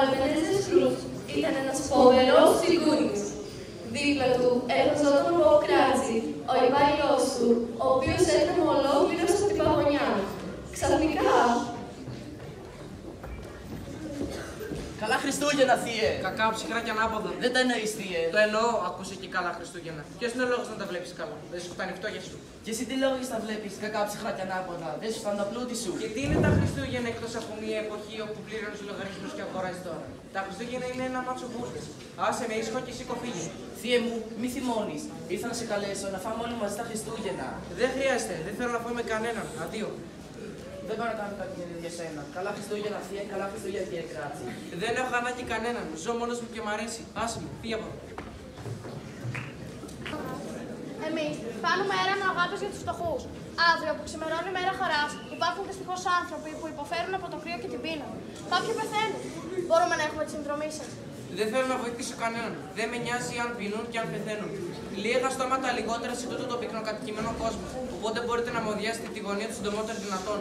ο Επενέζερ Σκρούτζ ήταν ένας φοβερός τσιγκούνης. Δίπλα του εργαζόταν ο Μποκράτζη, ο υπάλληλος του, ο οποίος έτρεμε ολόκληρος από την παγωνιά. Ξαφνικά... Καλά Χριστούγεννα, θύε! Κακά ψυχρά και ανάποδα. Δεν τα εννοείς, θύε. Το εννοώ, ακούσε και καλά Χριστούγεννα. Ποιος είναι ο λόγος να τα βλέπεις καλά? Δεν σου φτάνει η φτώχεια σου. Και εσύ τι λόγεις τα βλέπεις, κακά ψυχρά και ανάποδα. Δεν σου φτάνει τα πλούτη σου. Και τι είναι τα Χριστούγεννα εκτός από μια εποχή όπου πλήρωνες λογαριασμούς και αγοράζεις τώρα? Τα Χριστούγεννα είναι ένα μάτσο μπουρδες. Άσε με ήσυχο και σήκω φύγε. Θύε μου, μη θυμώνεις. Ήρθα να σε καλέσω να φάμε όλοι μαζί τα Χριστούγεννα. Δεν χρειάζεται, δεν θέλω να πω με κανέναν. Αντίο. Δεν πάω να κάνω κάτι για σένα. Καλά Χριστούγεννα, θεία, καλά Χριστούγεννα, κύριε Κράτσι. Δεν έχω ανάγκη κανέναν. Ζω μόνος μου και μ' αρέσει. Άσε με, φύγε από εδώ. Εμείς κάνουμε έρανο αγάπης για τους φτωχούς. Αύριο που ξημερώνει η μέρα χαράς, υπάρχουν δυστυχώς άνθρωποι που υποφέρουν από το κρύο και την πείνα. Κάποιοι πεθαίνουν. Μπορούμε να έχουμε τη συνδρομή σας? Δεν θέλω να βοηθήσω κανέναν. Δεν με νοιάζει αν πεινούν και αν πεθαίνουν. Λίγα στόματα λιγότερα σε τούτο το πυκνοκατοικημένο κόσμο. Οπότε μπορείτε να μου οδηγήσετε τη γωνία του συντομότερο δυνατόν.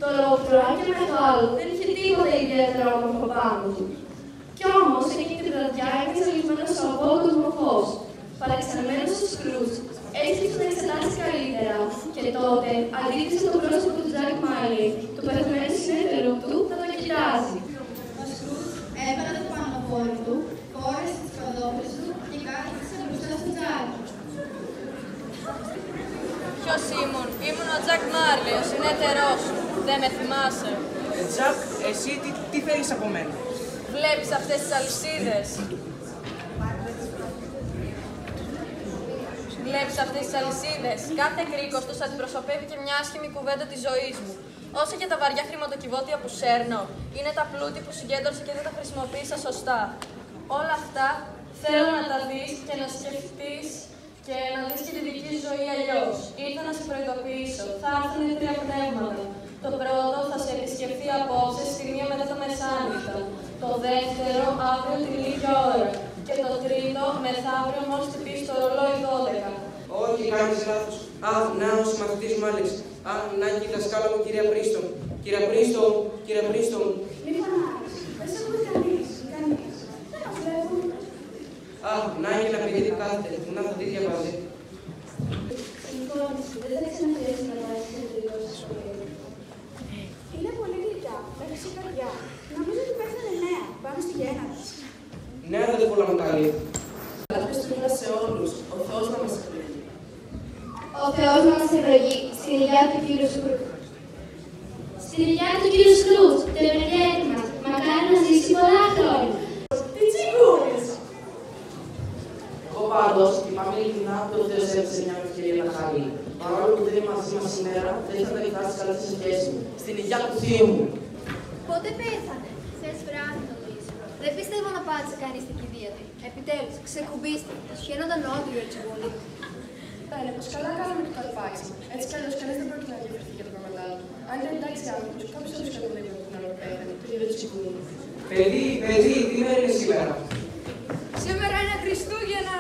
Το λογοθρονάκι μεγάλο δεν είχε τίποτα ιδιαίτερα όμορφο πάνω του. Κι όμως εκείνη την βραδιά έμεινε λυσμένος από απόλυτο φως. Παραξενεμένος ο Σκρούτζ έσχισε να εξετάσει καλύτερα και τότε αντίκρισε το πρόσωπο του Τζακ Μάιλι, του πεθαμένου συνεταιρού του, να τον κοιτάζει. Ο Σκρούτζ έβαλε το πανοπόλι του, φόρεσε τις παντόφλες του και κάθισε μπροστά στο Τζακ. Ποιος ήμουν? Ήμουν ο Τζακ Μάρλι, ο συνεταιρός σου. Δεν με θυμάσαι? Τζακ, εσύ τι θέλεις από μένα? Βλέπεις αυτές τις αλυσίδες? Βλέπεις αυτές τις αλυσίδες? Κάθε κρίκος τους αντιπροσωπεύει και μια άσχημη κουβέντα της ζωής μου. Όσο και τα βαριά χρηματοκιβώτια που σέρνω, είναι τα πλούτη που συγκέντρωσα και δεν τα χρησιμοποίησα σωστά. Όλα αυτά θέλω να τα δεις και να σκεφτείς και να δεις και τη δική σου ζωή αλλιώς. Ήρθα να σε προειδοποιήσω. Θα έρθουν τρία πνεύματα. Το πρώτο θα σε επισκεφθεί απόψε στη μία μετά το μεσάνυχτα. Το δεύτερο αύριο την ίδια ώρα. Και το τρίτο μεθαύριο μόλις χτυπήσει το ρολόι 12. Όχι, κάνεις λάθος. Α, να ο συμμαθητής μου Άλεξ. Α, να και η δασκάλα μου κυρία Πρίστον. Κυρία Πρίστον, κυρία Πρίστον. Μη φωνάζεις. Δεν σε ακούει κανείς. Δεν μας βλέπουν. Α, να και ένα παιδί που κάθεται. Να θα τη διαβάζει. Λοιπόν, δεν θα ξαναθέσει να πάει σε τελικό στο σχολείο. Είναι πολύ γλυκιά. Με χρυσή καρδιά. Νομίζω ότι πέθανε νέα. Πάμε στη γέννα της. Ναι, δεν πολλά μου καλή. Καλά Χριστούγεννα σε όλους. Ο Θεός να μας ευλογεί. Ο Θεός να μας ευλογεί στην υγεία του κύριου Σκρούτζ. Στην υγεία του κύριου Σκρούτζ, το επενδύτη μας. Μακάρι να ζήσει πολλά χρόνια. Τι τσιγκούνες! Εγώ πάντως, είπαμε ειλικρινά ότι ο Θεός έδωσε μια ευκαιρία να χαρεί. Παρόλο που δεν είναι μαζί μας σήμερα, δεν ήθελα να εκφράσει καλά τις ευχές μου. Στην υγεία του θείου μου. Πότε πέθανε? Θες βράδυ νομίζω. Δεν πιστεύω να πάτησε κανείς την κηδεία του. Επιτέλους, ξεκουμπήστε. Τους χαίρονταν όντιο η τσιγκούνη. Πάνε πως καλά κάναμε το καλπάκι. Έτσι κι αλλιώς κανείς δεν πρόκειται να διαφερθεί για το κομμάτι του. Αν ήταν εντάξει άνθρωπος, κάποιος άλλος θα τον είπε που να το πέθανε, το ίδιο τσιγκούνι. Παιδί, τι μέρα είναι σήμερα? Σήμερα είναι Χριστούγεννα!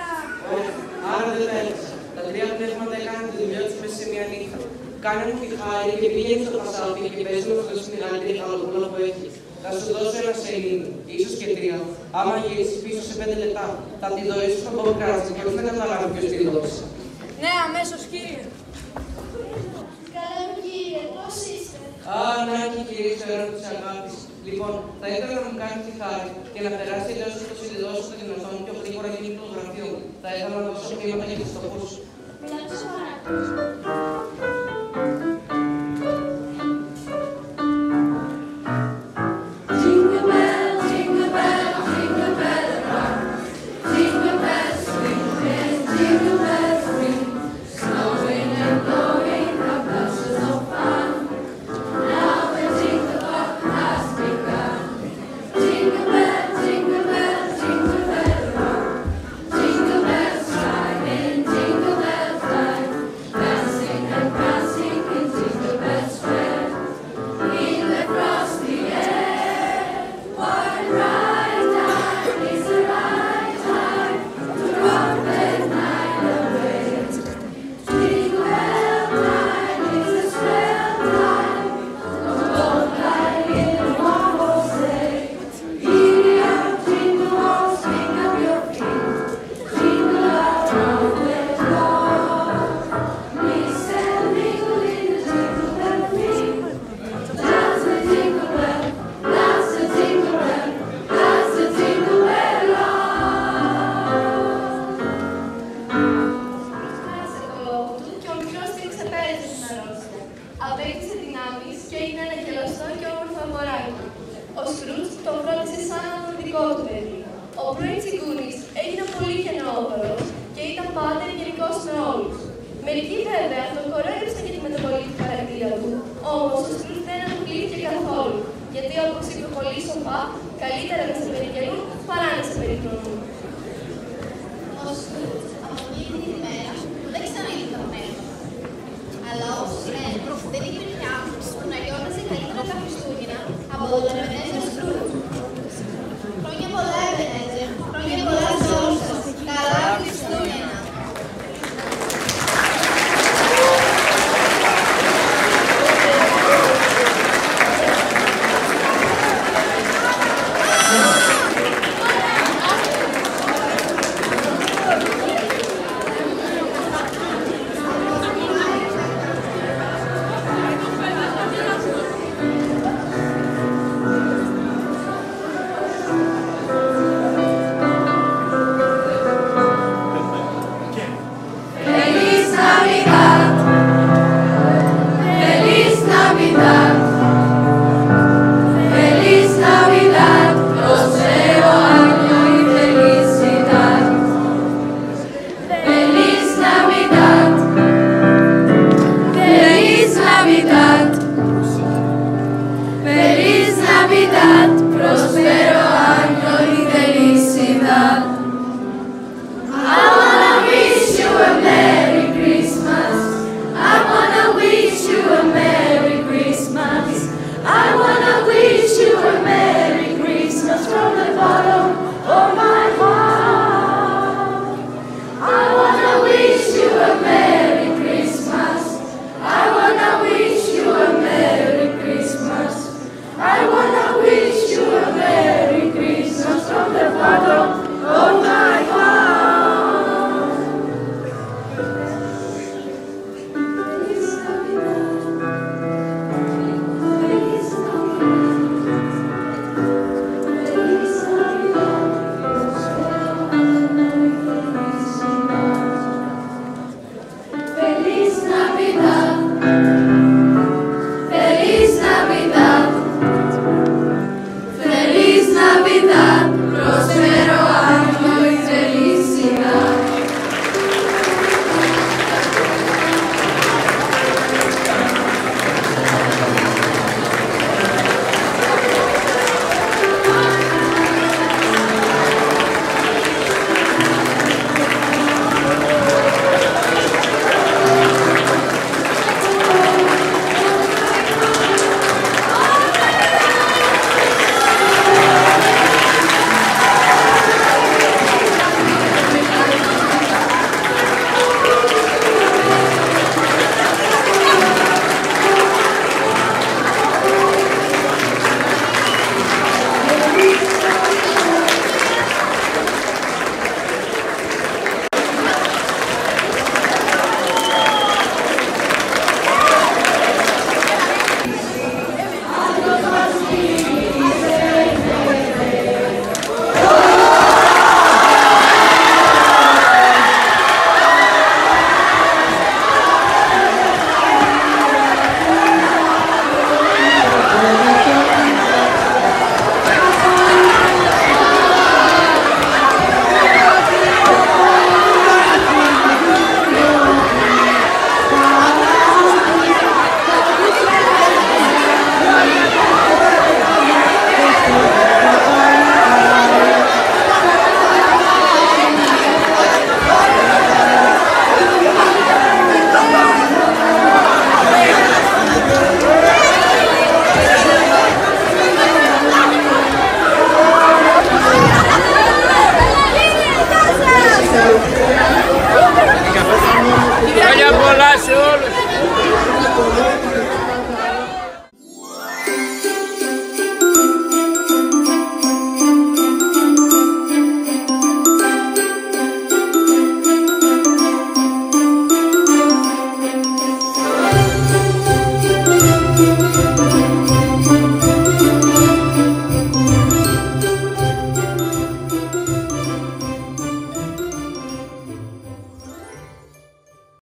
Όχι, άρα δεν τα έλεξα. Τα τρία πνεύματα έκαναν τη δουλειά τους μέσα σε μια νύχτα. Κάνε μου τη χάρη και πήγαινε στο Πασάλτη και πες μου αυτό στην μεγαλύτερη χαλοπούλα που έχει. Θα σου δώσω ένα σελήνη, ίσως και 3. Άμα γυρίσεις πίσω σε 5 λεπτά, θα τη δώσεις στον Bob Cratchit και όχι να καταλάβει ποιος τη δώσει. Ναι, αμέσως, κύριε. Καλά μου κύριε, πώς είστε? Α, να έχει κυρίες το έργο της αγάπης. Λοιπόν, θα ήθελα να μου κάνει τη χάρη και να περάσει τελείως το συνδυδώσω στην οθόνη πιο γρήγορα γίνει το γραφείο μου. Θα ήθελα να δώσω μήνυματα για τους στοχούς. Μιλάτε σοβαρά. Απέκτησε δυνάμεις και έγινε ένα γελαστό και όμορφο αγοράκι. Ο Σκρούτζ τον φρόντισε σαν ένα δικό του παιδί. Ο πρώην τσιγκούνης έγινε πολύ γενναιόδωρος και ήταν πάντα γενικός με όλους. Μερικοί βέβαια τον κορόιδεψαν για τη μεταβολή του χαρακτήρα του, όμως ο Σκρούτζ δεν αποκλείθηκε καθόλου, γιατί όπως είπε πολύ σοφά, καλύτερα να σε περικαιρούν παρά να σε περιφρονούν. Ο Σκρούτζ από εκείνη την ημέρα δεν ξαναείλε το μέλλον. Αλλά όπως λένε, δεν υπήρχε άνθρωπος που να γιόρταζε καλύτερα τα Χριστούγεννα από τον Εμπενέζερ Σκρούτζ. Χρόνια πολλά, Εμπενέζερ. Χρόνια πολλά σε όλους σας. Καλά Χριστούγεννα. Feliz Navidad, próspero año.